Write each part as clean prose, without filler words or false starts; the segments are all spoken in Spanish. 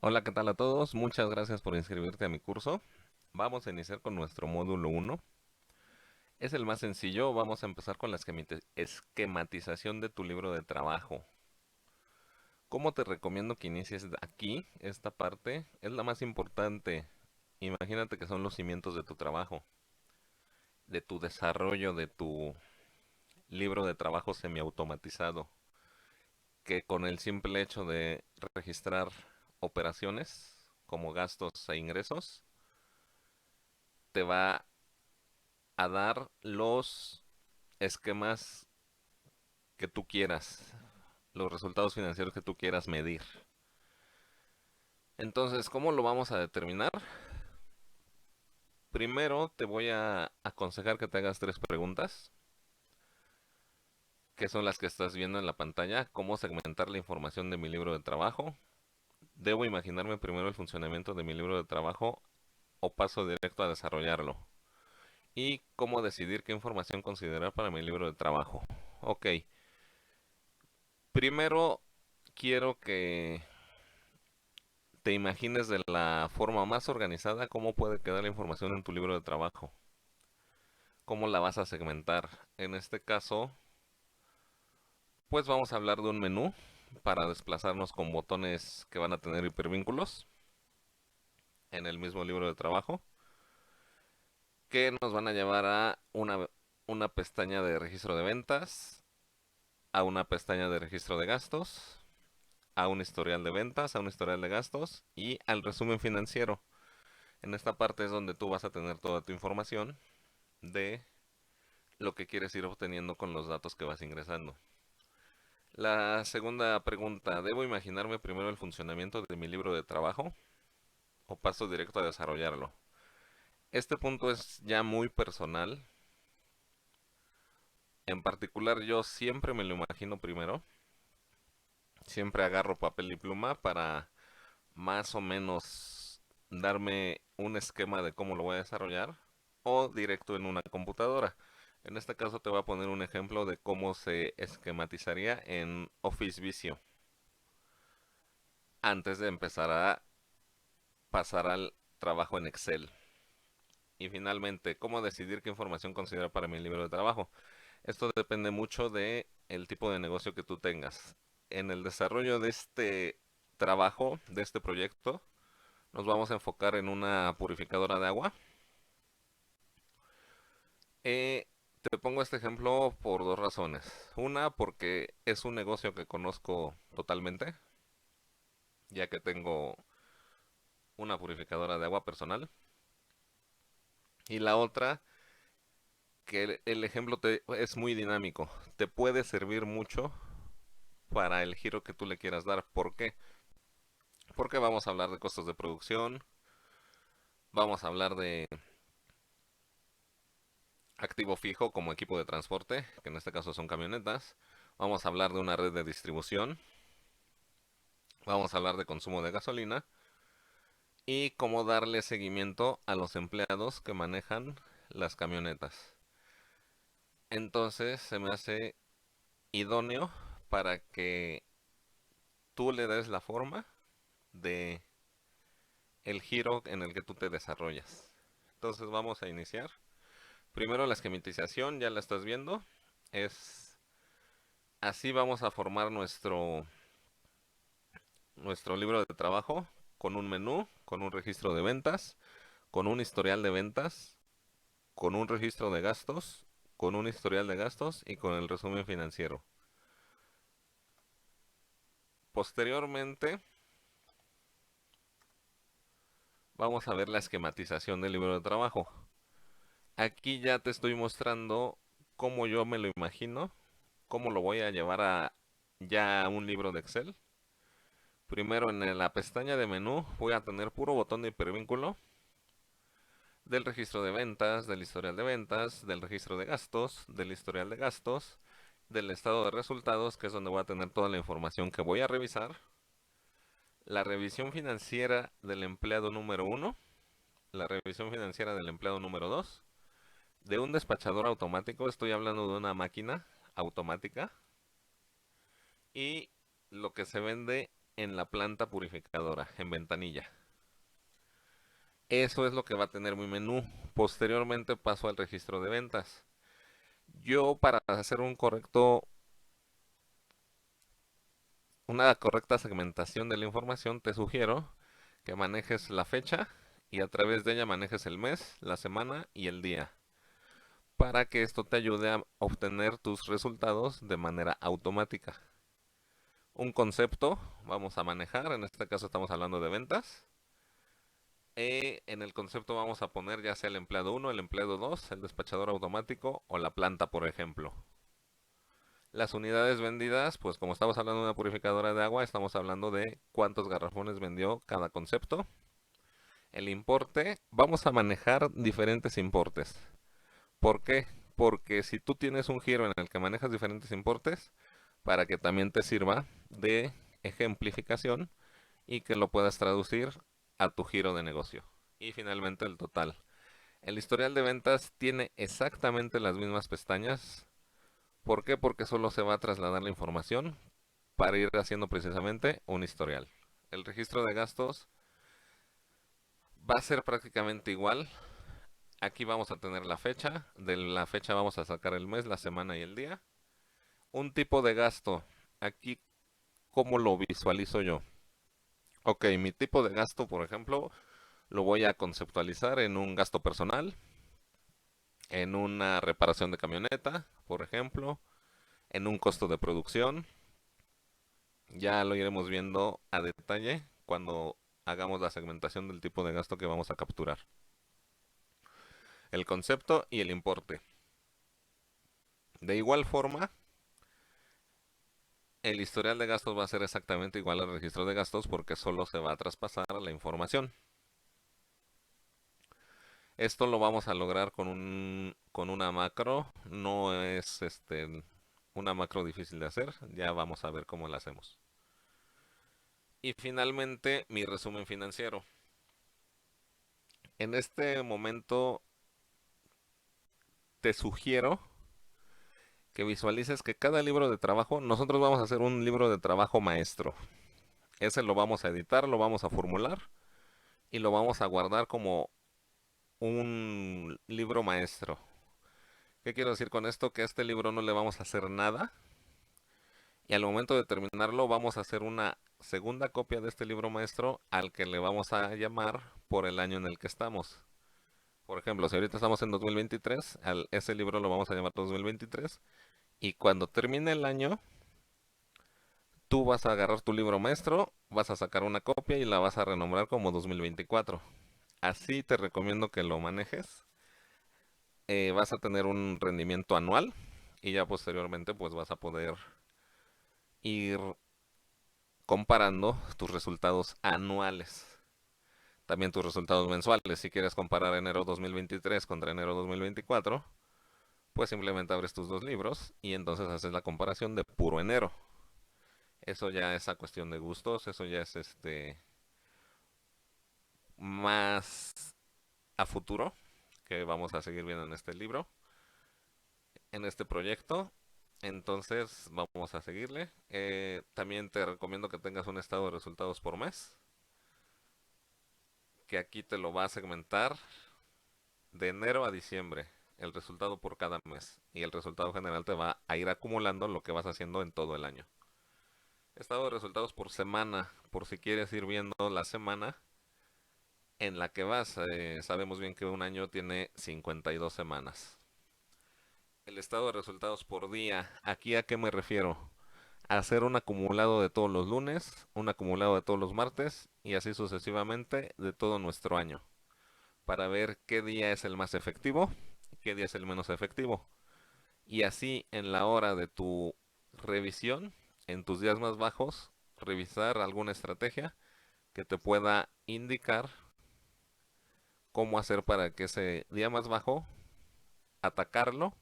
Hola, ¿qué tal a todos? Muchas gracias por inscribirte a mi curso. Vamos a iniciar con nuestro módulo uno. Es el más sencillo. Vamos a empezar con la esquematización de tu libro de trabajo. ¿Cómo te recomiendo que inicies aquí? Esta parte es la más importante. Imagínate que son los cimientos de tu trabajo, de tu desarrollo de tu libro de trabajo semiautomatizado, que con el simple hecho de registrar operaciones como gastos e ingresos, te va a dar los esquemas que tú quieras, los resultados financieros que tú quieras medir. Entonces, ¿cómo lo vamos a determinar? Primero te voy a aconsejar que te hagas tres preguntas, que son las que estás viendo en la pantalla. ¿Cómo segmentar la información de mi libro de trabajo? ¿Debo imaginarme primero el funcionamiento de mi libro de trabajo o paso directo a desarrollarlo? ¿Y cómo decidir qué información considerar para mi libro de trabajo? Ok, primero quiero que te imagines de la forma más organizada cómo puede quedar la información en tu libro de trabajo. ¿Cómo la vas a segmentar? En este caso, pues vamos a hablar de un menú para desplazarnos con botones que van a tener hipervínculos en el mismo libro de trabajo, que nos van a llevar a una pestaña de registro de ventas, a una pestaña de registro de gastos, a un historial de ventas, a un historial de gastos y al resumen financiero. En esta parte es donde tú vas a tener toda tu información de lo que quieres ir obteniendo con los datos que vas ingresando. La segunda pregunta, ¿debo imaginarme primero el funcionamiento de mi libro de trabajo o paso directo a desarrollarlo? Este punto es ya muy personal. En particular, yo siempre me lo imagino primero. Siempre agarro papel y pluma para más o menos darme un esquema de cómo lo voy a desarrollar o directo en una computadora. En este caso te voy a poner un ejemplo de cómo se esquematizaría en Office Visio antes de empezar a pasar al trabajo en Excel. Y finalmente, ¿cómo decidir qué información considerar para mi libro de trabajo? Esto depende mucho de el tipo de negocio que tú tengas. En el desarrollo de este trabajo, de este proyecto, nos vamos a enfocar en una purificadora de agua. Te pongo este ejemplo por dos razones. Una, porque es un negocio que conozco totalmente, ya que tengo una purificadora de agua personal. Y la otra, que el ejemplo es muy dinámico. Te puede servir mucho para el giro que tú le quieras dar. ¿Por qué? Porque vamos a hablar de costos de producción, vamos a hablar de activo fijo como equipo de transporte, que en este caso son camionetas, vamos a hablar de una red de distribución, vamos a hablar de consumo de gasolina y cómo darle seguimiento a los empleados que manejan las camionetas. Entonces se me hace idóneo para que tú le des la forma de el giro en el que tú te desarrollas. Entonces vamos a iniciar. Primero la esquematización, ya la estás viendo. Es así vamos a formar nuestro libro de trabajo con un menú, con un registro de ventas, con un historial de ventas, con un registro de gastos, con un historial de gastos y con el resumen financiero. Posteriormente vamos a ver la esquematización del libro de trabajo. Aquí ya te estoy mostrando cómo yo me lo imagino, cómo lo voy a llevar a ya a un libro de Excel. Primero en la pestaña de menú voy a tener puro botón de hipervínculo del registro de ventas, del historial de ventas, del registro de gastos, del historial de gastos, del estado de resultados, que es donde voy a tener toda la información que voy a revisar, la revisión financiera del empleado número uno, la revisión financiera del empleado número 2, de un despachador automático, estoy hablando de una máquina automática, y lo que se vende en la planta purificadora, en ventanilla. Eso es lo que va a tener mi menú. Posteriormente paso al registro de ventas. Yo para hacer una correcta segmentación de la información te sugiero que manejes la fecha y a través de ella manejes el mes, la semana y el día, para que esto te ayude a obtener tus resultados de manera automática. Un concepto vamos a manejar, en este caso estamos hablando de ventas. En el concepto vamos a poner ya sea el empleado 1, el empleado 2, el despachador automático o la planta, por ejemplo. Las unidades vendidas, pues como estamos hablando de una purificadora de agua, estamos hablando de cuántos garrafones vendió cada concepto. El importe, vamos a manejar diferentes importes. ¿Por qué? Porque si tú tienes un giro en el que manejas diferentes importes, para que también te sirva de ejemplificación y que lo puedas traducir a tu giro de negocio. Y finalmente el total. El historial de ventas tiene exactamente las mismas pestañas. ¿Por qué? Porque solo se va a trasladar la información para ir haciendo precisamente un historial. El registro de gastos va a ser prácticamente igual. Aquí vamos a tener la fecha. De la fecha vamos a sacar el mes, la semana y el día. Un tipo de gasto. Aquí, ¿cómo lo visualizo yo? Ok, mi tipo de gasto, por ejemplo, lo voy a conceptualizar en un gasto personal, en una reparación de camioneta, por ejemplo, en un costo de producción. Ya lo iremos viendo a detalle cuando hagamos la segmentación del tipo de gasto que vamos a capturar. El concepto y el importe. De igual forma, el historial de gastos va a ser exactamente igual al registro de gastos porque solo se va a traspasar la información. Esto lo vamos a lograr con una macro. No es una macro difícil de hacer. Ya vamos a ver cómo la hacemos. Y finalmente, mi resumen financiero. En este momento te sugiero que visualices que cada libro de trabajo, nosotros vamos a hacer un libro de trabajo maestro. Ese lo vamos a editar, lo vamos a formular y lo vamos a guardar como un libro maestro. ¿Qué quiero decir con esto? Que a este libro no le vamos a hacer nada y al momento de terminarlo vamos a hacer una segunda copia de este libro maestro al que le vamos a llamar por el año en el que estamos. Por ejemplo, si ahorita estamos en 2023, ese libro lo vamos a llamar 2023 y cuando termine el año, tú vas a agarrar tu libro maestro, vas a sacar una copia y la vas a renombrar como 2024. Así te recomiendo que lo manejes. Vas a tener un rendimiento anual y ya posteriormente pues vas a poder ir comparando tus resultados anuales. También tus resultados mensuales. Si quieres comparar enero 2023 contra enero 2024, pues simplemente abres tus dos libros y entonces haces la comparación de puro enero. Eso ya es a cuestión de gustos, eso ya es más a futuro que vamos a seguir viendo en este libro, en este proyecto. Entonces vamos a seguirle. También te recomiendo que tengas un estado de resultados por mes, que aquí te lo va a segmentar de enero a diciembre, el resultado por cada mes. Y el resultado general te va a ir acumulando lo que vas haciendo en todo el año. Estado de resultados por semana, por si quieres ir viendo la semana en la que vas. Sabemos bien que un año tiene 52 semanas. El estado de resultados por día, ¿aquí a qué me refiero? A hacer un acumulado de todos los lunes, un acumulado de todos los martes y así sucesivamente de todo nuestro año, para ver qué día es el más efectivo y qué día es el menos efectivo. Y así en la hora de tu revisión, en tus días más bajos, revisar alguna estrategia que te pueda indicar cómo hacer para que ese día más bajo, atacarlo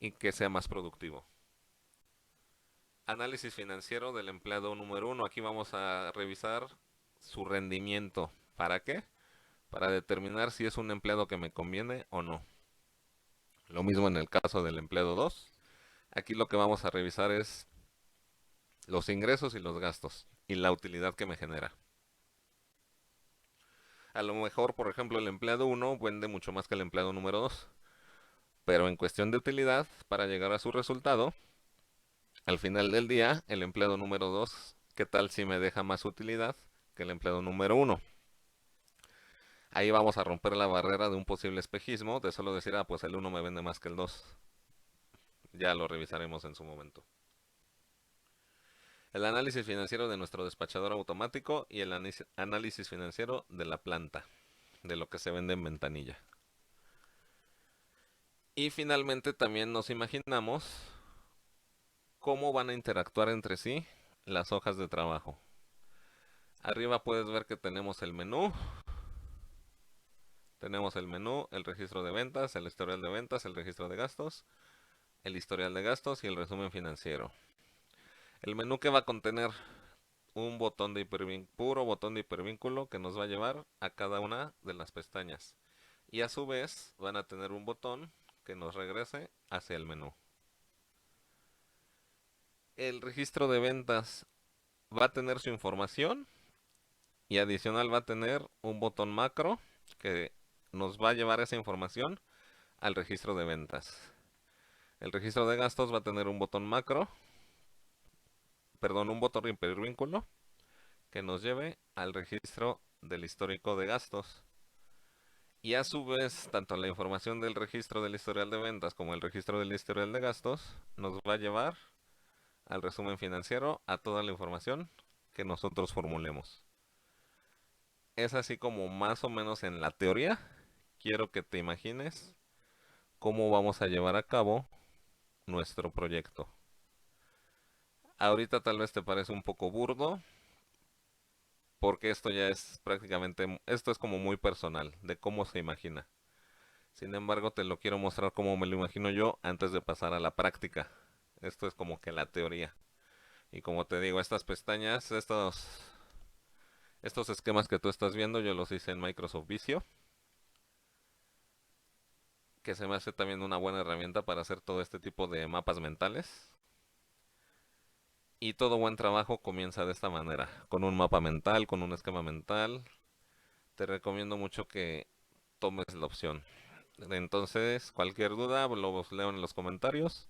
y que sea más productivo. Análisis financiero del empleado número uno. Aquí vamos a revisar su rendimiento. ¿Para qué? Para determinar si es un empleado que me conviene o no. Lo mismo en el caso del empleado 2. Aquí lo que vamos a revisar es los ingresos y los gastos. y la utilidad que me genera. A lo mejor, por ejemplo, el empleado uno vende mucho más que el empleado número 2, pero en cuestión de utilidad, para llegar a su resultado, al final del día, el empleado número 2, ¿qué tal si me deja más utilidad que el empleado número uno? Ahí vamos a romper la barrera de un posible espejismo, de solo decir, ah, pues el uno me vende más que el 2. Ya lo revisaremos en su momento. El análisis financiero de nuestro despachador automático y el análisis financiero de la planta, de lo que se vende en ventanilla. Y finalmente también nos imaginamos cómo van a interactuar entre sí las hojas de trabajo. Arriba puedes ver que tenemos el menú, el registro de ventas, el historial de ventas, el registro de gastos, el historial de gastos y el resumen financiero. El menú que va a contener un botón de puro botón de hipervínculo que nos va a llevar a cada una de las pestañas. Y a su vez van a tener un botón que nos regrese hacia el menú. El registro de ventas va a tener su información y adicional va a tener un botón macro que nos va a llevar esa información al registro de ventas. El registro de gastos va a tener un botón macro, perdón, un botón hipervínculo que nos lleve al registro del histórico de gastos. Y a su vez, tanto la información del registro del historial de ventas como el registro del historial de gastos nos va a llevar al resumen financiero, a toda la información que nosotros formulemos. Es así como más o menos en la teoría quiero que te imagines cómo vamos a llevar a cabo nuestro proyecto. Ahorita tal vez te parece un poco burdo, porque esto ya es prácticamente, esto es como muy personal, de cómo se imagina. Sin embargo, te lo quiero mostrar como me lo imagino yo antes de pasar a la práctica. Esto es como que la teoría. Y como te digo, estas pestañas, estos esquemas que tú estás viendo, yo los hice en Microsoft Visio, que se me hace también una buena herramienta para hacer todo este tipo de mapas mentales. Y todo buen trabajo comienza de esta manera, con un mapa mental, con un esquema mental. Te recomiendo mucho que tomes la opción. Entonces, cualquier duda, lo leo en los comentarios